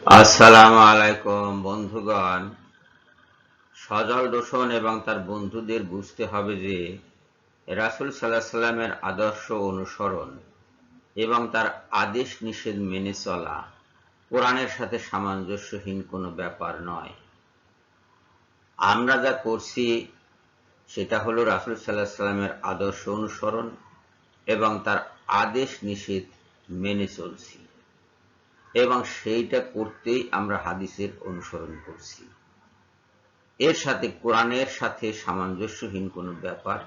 আসসালামু আলাইকুম বন্ধুগণ। সজল দূষণ এবং তার বন্ধুদের বুঝতে হবে যে রাসূল সাল্লাল্লাহু আলাইহি সাল্লামের আদর্শ অনুসরণ এবং তার আদেশ নিষেধ মেনে চলা কোরআনের সাথে সামঞ্জস্যহীন কোনো ব্যাপার নয়। আমরা যা করছি সেটা হলো রাসূল সাল্লাল্লাহু আলাইহি সাল্লামের আদর্শ অনুসরণ এবং তার আদেশ নিষেধ মেনে চলছি, এবং সেইটা করতেই আমরা হাদিসের অনুসরণ করছি। এর সাথে কোরআনের সাথে সামঞ্জস্যহীন কোনো ব্যাপার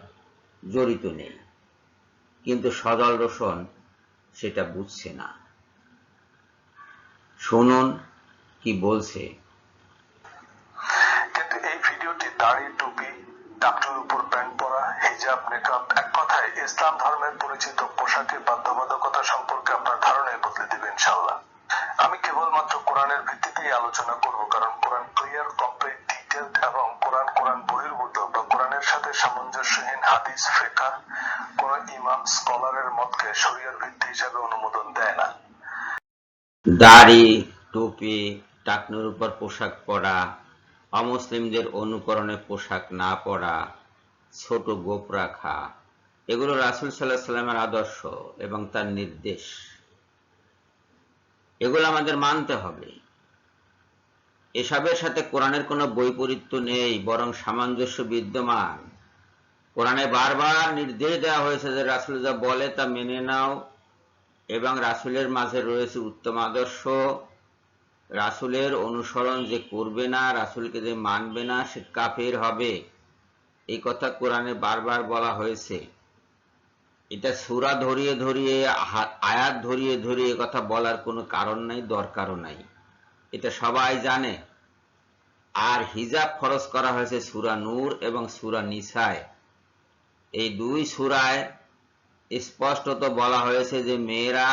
জড়িত নেই, কিন্তু সজল রোশন সেটা বুঝছে না। শুনুন কি বলছে। কিন্তু এই ভিডিওটি দাড়ি, টুপি, টাকটুর উপর প্যান্ট পরা, হিজাব, নিকাব, এক কথায় ইসলাম ধর্মের পরিচিত পোশাকের বাধ্যবাধকতা সম্পর্কে আপনার ধারণাই বদলে দিবে ইনশাআল্লাহ। আমি কেবলমাত্র কোরআনের ভিত্তিতেই আলোচনা করব, কারণ কোরআন ক্লিয়ার, কমপ্লিট, ডিটেইলড এবং কোরআন বহির্ভূত বা কোরআনের সাথে সামঞ্জস্যহীন হাদিস, ফিকহ কোন ইমাম স্কলারের মতকে শরীয়ত ভিত্তি হিসেবে অনুমোদন দেয় না। দাড়ি, টুপি, টাকনুর উপর পোশাক পরা, অমুসলিমদের অনুকরণে পোশাক না পরা, ছোট গোঁফ রাখা, এগুলো রাসূল সাল্লাল্লাহু আলাইহি সাল্লামের আদর্শ এবং তার নির্দেশ। এগুলো আমাদের মানতে হবে। এসবের সাথে কোরআনের কোনো বৈপরীত্য নেই, বরং সামঞ্জস্য বিদ্যমান। কোরআনে বারবার নির্দেশ দেওয়া হয়েছে যে রাসূল যা বলে তা মেনে নাও, এবং রাসূলের মাঝে রয়েছে উত্তম আদর্শ। রাসূলের অনুসরণ যে করবে না, রাসূলকে যে মানবে না, সে কাফের হবে। এই কথা কোরআনে বারবার বলা হয়েছে। এটা সূরা ধরিয়ে ধরিয়ে, আয়াত ধরিয়ে ধরিয়ে কথা বলার কোনো কারণ নাই, দরকারও নাই। এটা সবাই জানে। আর হিজাব ফরজ করা হয়েছে সূরা নূর এবং সূরা নিসায়। এই দুই সূরায় স্পষ্টত বলা হয়েছে যে মেয়েরা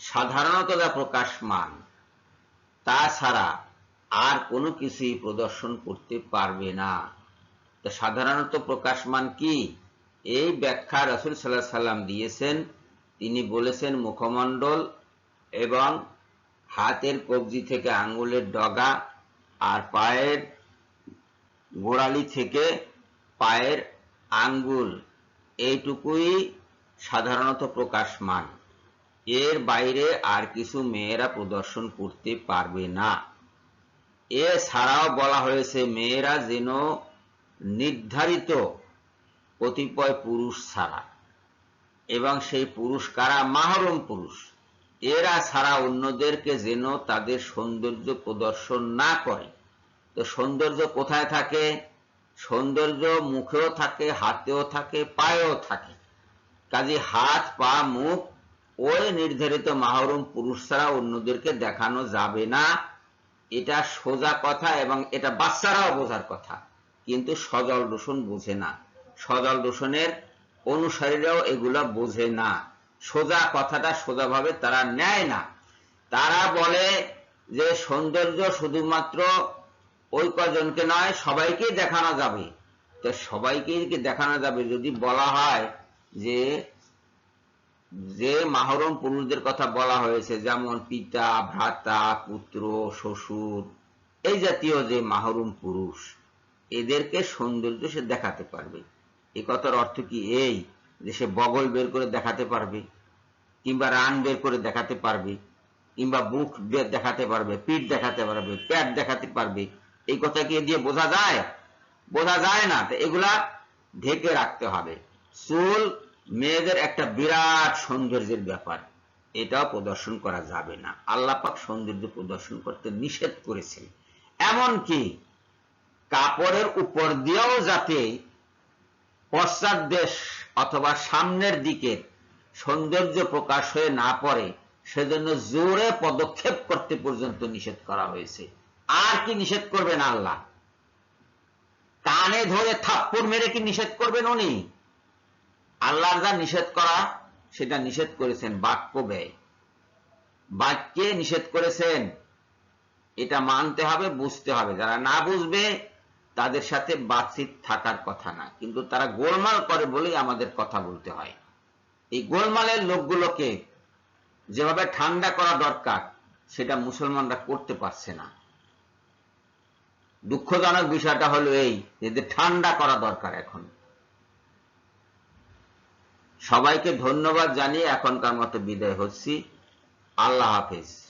সাধারণত যা প্রকাশমান তা ছাড়া আর কোনো কিছুই প্রদর্শন করতে পারবে না। তো সাধারণত প্রকাশমান কি, এই ব্যাখ্যা রাসূল সাল্লাল্লাহু আলাইহি সাল্লাম দিয়েছেন। তিনি বলেছেন মুখমণ্ডল এবং হাতের কবজি থেকে আঙ্গুলের ডগা আর পায়ের গোড়ালি থেকে পায়ের আঙ্গুল, এইটুকুই সাধারণত প্রকাশমান। এর বাইরে আর কিছু মেয়েরা প্রদর্শন করতে পারবে না। এছাড়াও বলা হয়েছে মেয়েরা যেন নির্ধারিত কতিপয় পুরুষ ছাড়া, এবং সেই পুরুষ কারা, মাহরম পুরুষ, এরা ছাড়া অন্যদেরকে যেন তাদের সৌন্দর্য প্রদর্শন না করে। তো সৌন্দর্য কোথায় থাকে? সৌন্দর্য মুখেও থাকে, হাতেও থাকে, পায়েও থাকে। কাজে হাত, পা, মুখ ওই নির্ধারিত মাহরম পুরুষ ছাড়া অন্যদেরকে দেখানো যাবে না। এটা সোজা কথা, এবং এটা বাচ্চারাও বোঝার কথা, কিন্তু সজল দূষণ বোঝে না। সজল দূষণের অনুসারীরাও এগুলা বোঝে না। সোজা কথাটা সোজাভাবে তারা নেয় না। তারা বলে যে সৌন্দর্য শুধুমাত্র ওই কজনকে নয়, সবাইকে দেখানো যাবে। তো সবাইকে দেখানো যাবে যদি বলা হয় যে যে মাহরম পুরুষদের কথা বলা হয়েছে, যেমন পিতা, ভ্রাতা, পুত্র, শ্বশুর, এই জাতীয় যে মাহরম পুরুষ, এদেরকে সৌন্দর্য সে দেখাতে পারবে। এই কথার অর্থ কি এই যে সে বগল বের করে দেখাতে পারবে, কিংবা রান বের করে দেখাতে পারবে, কিংবা বুক দেখাতে পারবে, পিঠ দেখাতে পারবে, পেট দেখাতে পারবে? এই কথা কি দিয়ে বোঝা যায়? বোঝা যায় না। তো এগুলা ঢেকে রাখতে হবে। চুল মেয়েদের একটা বিরাট সৌন্দর্যের ব্যাপার, এটাও প্রদর্শন করা যাবে না। আল্লাহ পাক সৌন্দর্য প্রদর্শন করতে নিষেধ করেছেন। এমনকি কাপড়ের উপর দিয়েও যাতে পশ্চাৎ দেশ অথবা সামনের দিকের সৌন্দর্য প্রকাশ হয়ে না পড়ে, সেজন্য জোরে পদক্ষেপ করতে পর্যন্ত নিষেধ করা হয়েছে। আর কি নিষেধ করবেন আল্লাহ? কানে ধরে থাপ্পড় মেরে কি নিষেধ করবেন উনি? আল্লাহর যা নিষেধ করা সেটা নিষেধ করেছেন বাক্য ব্যয়, বাক্যে নিষেধ করেছেন। এটা মানতে হবে, বুঝতে হবে। যারা না বুঝবে তাদের সাথে বাতচিত থাকার কথা না, কিন্তু তারা গোলমাল করে বলেই আমাদের কথা বলতে হয়। এই গোলমালের লোকগুলোকে যেভাবে ঠান্ডা করা দরকার, সেটা মুসলমানরা করতে পারছে না। দুঃখজনক বিষয়টা হলো এই, যে ঠান্ডা করা দরকার এখন। সবাইকে ধন্যবাদ জানিয়ে এখনকার মতো বিদায় হচ্ছি। আল্লাহ হাফেজ।